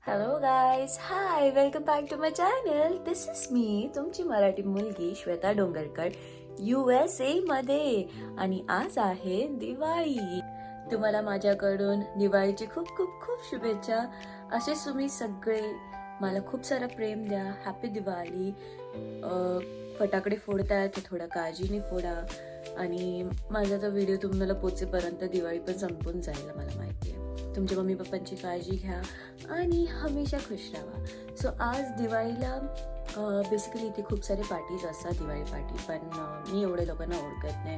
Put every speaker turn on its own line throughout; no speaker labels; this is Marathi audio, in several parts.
Hello guys, hi, welcome back to my channel. This is me, तुमची मराठी मुलगी श्वेता डोंगरकर, USA मध्ये. आणि आज आहे दिवाळी. तुम्हाला माझ्याकडून दिवाळीची खूप खूप खूप शुभेच्छा. असेच तुम्ही सगळे मला खूप सारं प्रेम द्या. हॅपी दिवाळी. फटाकडे फोडताय तर थोडं काळजीने फोडा. आणि माझा तो व्हिडिओ तुम्हाला पोचेपर्यंत दिवाळी पण संपून जाईल, मला माहिती आहे. तुमच्या मम्मी पप्पांची काळजी घ्या आणि हमेशा खुश राहा. सो आज दिवाळीला बेसिकली इथे खूप सारे पार्टीज असतात, दिवाळी पार्टी, पण मी एवढे लोकांना ओळखत नाही.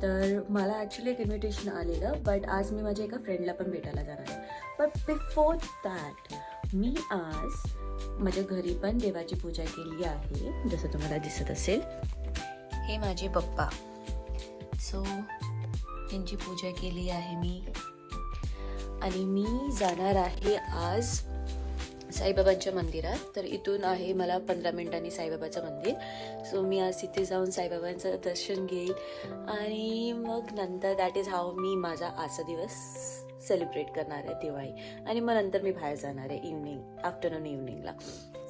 तर मला ॲक्च्युली एक इन्व्हिटेशन आलेलं, बट आज मी माझ्या एका फ्रेंडला पण भेटायला जाणार आहे. बट बिफोर दॅट मी आज माझ्या घरी पण देवाची पूजा केली आहे, जसं तुम्हाला दिसत असेल. हे माझे पप्पा. सो यांची पूजा केली आहे मी. आणि मी जाणार आहे आज साईबाबांच्या मंदिरात. तर इथून आहे मला 15 मिनिटांनी साईबाबाचं मंदिर. सो मी आज तिथे जाऊन साईबाबांचं दर्शन घेईल आणि मग नंतर दॅट इज हाऊ मी माझा आजचा दिवस सेलिब्रेट करणार आहे, दिवाळी. आणि मग नंतर मी बाहेर जाणार आहे आफ्टरनून इव्हनिंगला.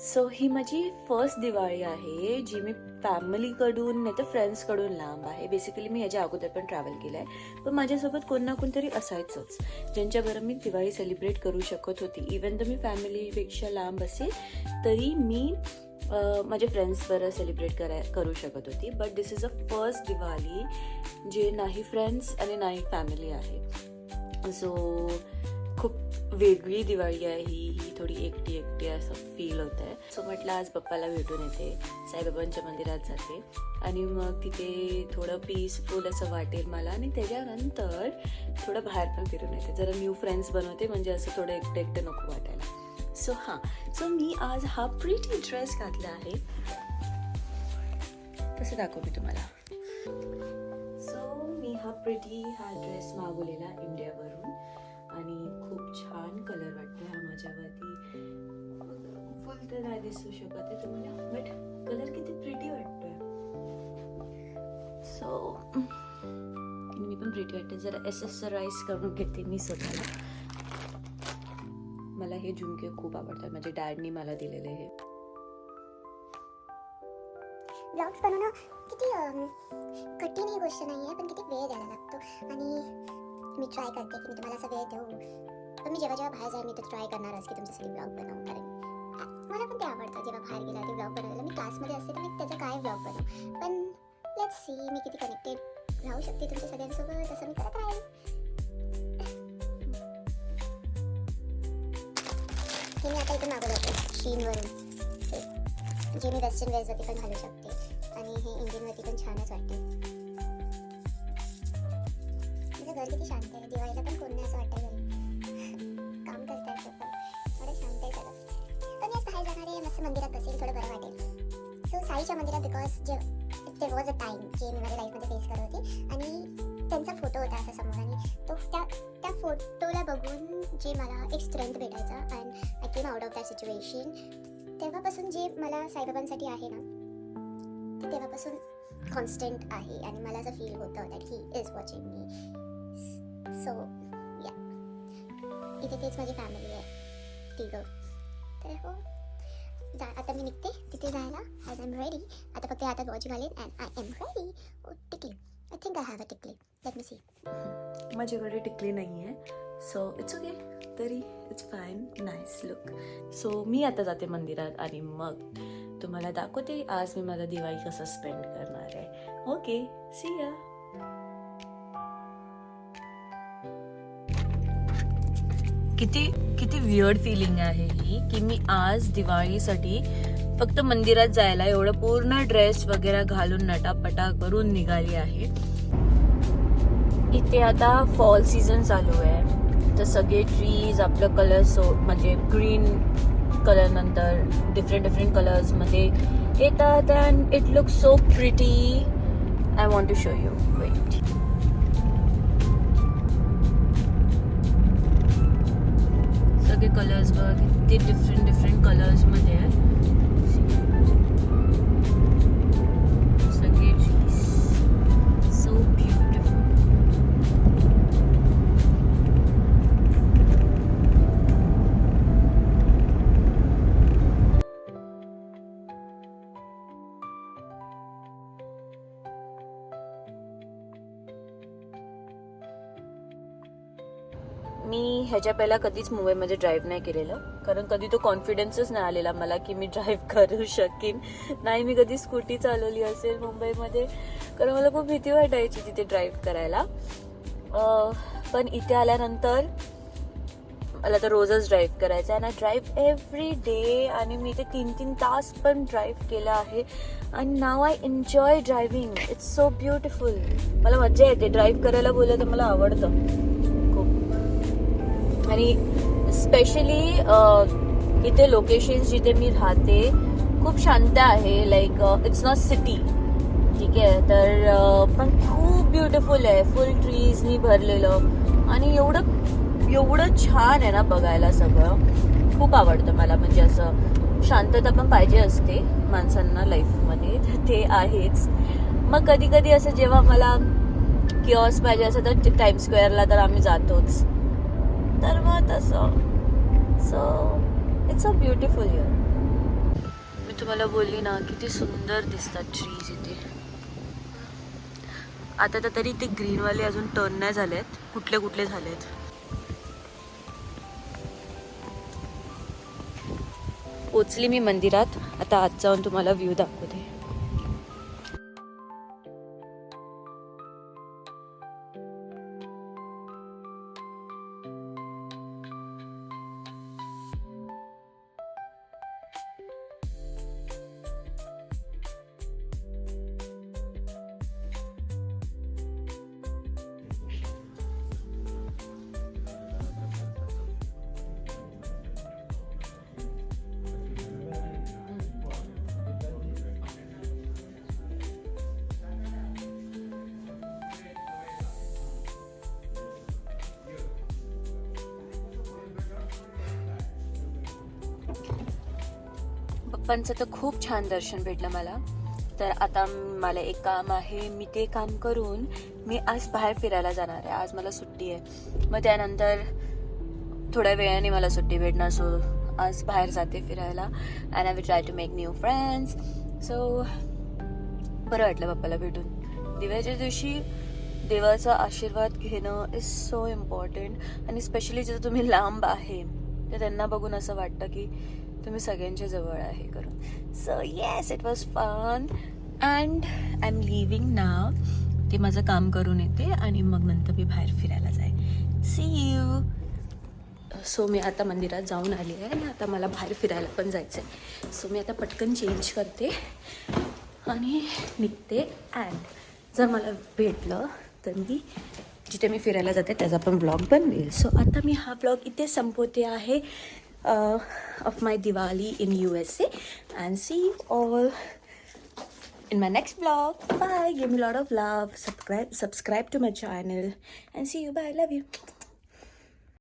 सो ही माझी फर्स्ट दिवाळी आहे जी मी फॅमिलीकडून नाही तर फ्रेंड्सकडून लांब आहे. बेसिकली मी ह्याच्या अगोदर पण ट्रॅव्हल केलं आहे, पण माझ्यासोबत कोण ना कोणतरी असायचंच ज्यांच्याबरोबर मी दिवाळी सेलिब्रेट करू शकत होती. इवन तर मी फॅमिलीपेक्षा लांब असेल तरी मी माझ्या फ्रेंड्सबरोबर सेलिब्रेट करू शकत होती. But this is a first Diwali जे नाही फ्रेंड्स आणि नाही फॅमिली आहे. सो खूप वेगळी दिवाळी आहे ही थोडी एकटी एकटी असं फील होत आहे. सो म्हटलं आज पप्पाला भेटून येते, साईबाबांच्या मंदिरात जाते आणि मग तिथे थोडं पीसफुल असं वाटेल मला. आणि त्याच्यानंतर थोडं बाहेर पण फिरून येते, जरा न्यू फ्रेंड्स बनवते, म्हणजे असं थोडं एकटं एकटं नको वाटायला. सो मी आज हा प्रिटी ड्रेस घातला आहे. कसं दाखवू मी तुम्हाला. सो मी हा ड्रेस मागवलेला इंडियावरून आणि खूप छान कलर वाटतो हा माझ्यावरती. फुल तर नाही दिसू शकत आहे तुम्हाला, बट कलर किती प्रिटी वाटतोय. सो मी पण प्रिटी वाटते. जरा एक्सेसराईज करून घेते मी स्वतःला. मला हे झुमके खूप आवडतात, माझ्या डॅडनी मला दिलेले. हे
ब्लॉग्स बनवणं किती कठीण ही गोष्ट नाही आहे, पण किती वेळ द्यायला लागतो. आणि मी ट्राय करते की मी तुम्हाला असा वेळ देऊ. पण मी जेव्हा बाहेर जाईल मी तर ट्राय करणारच की तुमच्यासाठी ब्लॉग बनवू. कारण मला पण ते आवडतं जेव्हा बाहेर गेला ते ब्लॉग बनवायला. मी क्लासमध्ये असते तर मी त्याचा काय ब्लॉग बनवू. पण लेट्स सी मी किती कनेक्टेड राहू शकते तुमच्या सगळ्यांसोबत, असं मी करत राहील. हे मी आता इथून मागवलं होतं शीनवरून, जे मी वेस्टर्न वेअर्सवरती पण घालू शकते आणि हे इंडियनवरती पण छानच वाटते. माझं घर किती शांत आहे. दिवाळीला पण कोण नाही असं वाटतं घरी काम करताय सोबत, थोडं शांत आहे सगळं. पण मी बाहेर जाणार आहे, मस्त मंदिरात बसेल, थोडं बरं वाटेल. सो साईच्या मंदिरात because there was a time जे मी माझ्या लाईफमध्ये फेस करत होती आणि त्यांचा फोटो होता असा समोर. आणि तो त्या फोटोला बघून जे मला एक स्ट्रेंथ भेटायचा and I came out of that situation. तेव्हापासून जे मला साईबाबांसाठी आहे ना ते तेव्हापासून कॉन्स्टंट आहे आणि मला असं फील होतं that he is watching me. So या इथे तेच माझी फॅमिली आहे तिघं. तर हो आता मी निघते तिथे जायला. As I am ready. आता फक्त हातात वॉच घालेन अँड आय एम रेडी. टिकली, I think I have a टिकली. Let me see.
माझ्याकडे टिकली नाही आहे, सो इट्स ओके. तरी it's fine, nice look. So मी आता जाते मंदिरात आणि मग तुम्हाला दाखवते आज मी माझा दिवाळी कसं स्पेंड करणार आहे. ओके, सी या. किती वियर्ड फिलिंग आहे ही की मी आज दिवाळीसाठी फक्त मंदिरात जायला एवढं पूर्ण ड्रेस वगैरे घालून नटापटा करून निघाली आहे. इथे आता फॉल सीझन चालू आहे, तर सगळे ट्रीज आपलं कलर्स म्हणजे ग्रीन कलर नंतर डिफरंट कलर्समध्ये येतात and it look so pretty. I want to show you. Wait. सगळे कलर्स बघ, ते डिफरंट कलर्समध्ये आहे. सगळे सो ब्युटिफुल. ह्याच्या पहिला कधीच मुंबईमध्ये ड्राईव्ह नाही केलेलं, कारण कधी तो कॉन्फिडन्सच नाही आलेला मला की मी ड्राईव्ह करू शकेन. नाही मी कधी स्कूटी चालवली असेल मुंबईमध्ये, कारण मला खूप भीती वाटायची तिथे ड्राईव्ह करायला. पण इथे आल्यानंतर मला तर रोजच ड्राईव्ह करायचं आहे. आणि ड्राईव्ह एव्हरी डे, आणि मी ते 3-3 तास पण ड्राईव्ह केलं आहे. आणि now I enjoy driving. It's so beautiful. मला मजा येते ड्राईव्ह करायला. बोललं तर मला आवडतं खूप. आणि स्पेशली इथे लोकेशन्स जिथे मी राहते खूप शांत आहे. लाईक इट्स नॉट सिटी, ठीक आहे. तर पण खूप ब्युटिफुल आहे, फुल ट्रीजनी भरलेलं. आणि एवढं छान आहे ना बघायला सगळं. खूप आवडतं मला. म्हणजे असं शांतता पण पाहिजे असते माणसांना लाईफमध्ये, तर ते आहेच. मग कधी कधी असं जेव्हा मला किऑस पाहिजे असं तर टाइम स्क्वेअरला तर आम्ही जातोच. तर मग तसं so it's a beautiful year. मी तुम्हाला बोलली ना किती सुंदर दिसतात ट्रीज इथे. आता तर तरी ते ग्रीनवाले अजून टर्न नाही झालेत, कुठले कुठले झालेत. पोचली मी मंदिरात. आता आज जाऊन तुम्हाला व्ह्यू दाखवते. पप्पांचं तर खूप छान दर्शन भेटलं मला. तर आता मला एक काम आहे, मी ते काम करून मी आज बाहेर फिरायला जाणार आहे. आज मला सुट्टी आहे. मग त्यानंतर थोड्या वेळाने मला सुट्टी भेटणार. सो आज बाहेर जाते फिरायला. And I will try to make new friends. So बरं वाटलं पप्पाला भेटून. दिवाळीच्या दिवशी देवाचा आशीर्वाद घेणं इज सो इम्पॉर्टंट. आणि स्पेशली जर तुम्ही लांब आहे तर त्यांना बघून असं वाटतं की तुम्ही सगळ्यांच्या जवळ आहे करून. So yes, it was fun and I am living now. ते माझं काम करून येते आणि मग नंतर मी बाहेर फिरायला जाईल. C you. सो मी आता मंदिरात जाऊन आली आहे आणि आता मला बाहेर फिरायला पण जायचं आहे. सो मी आता पटकन चेंज करते आणि निघते. अँड जर मला भेटलं तर मी जिथे मी फिरायला जाते त्याचा पण ब्लॉग बनवेल. सो आता मी हा ब्लॉग इथे संपवते आहे of my Diwali in USA, and see you all in my next vlog. Bye. Give me a lot of love. Subscribe to my channel and see you. Bye. Love you.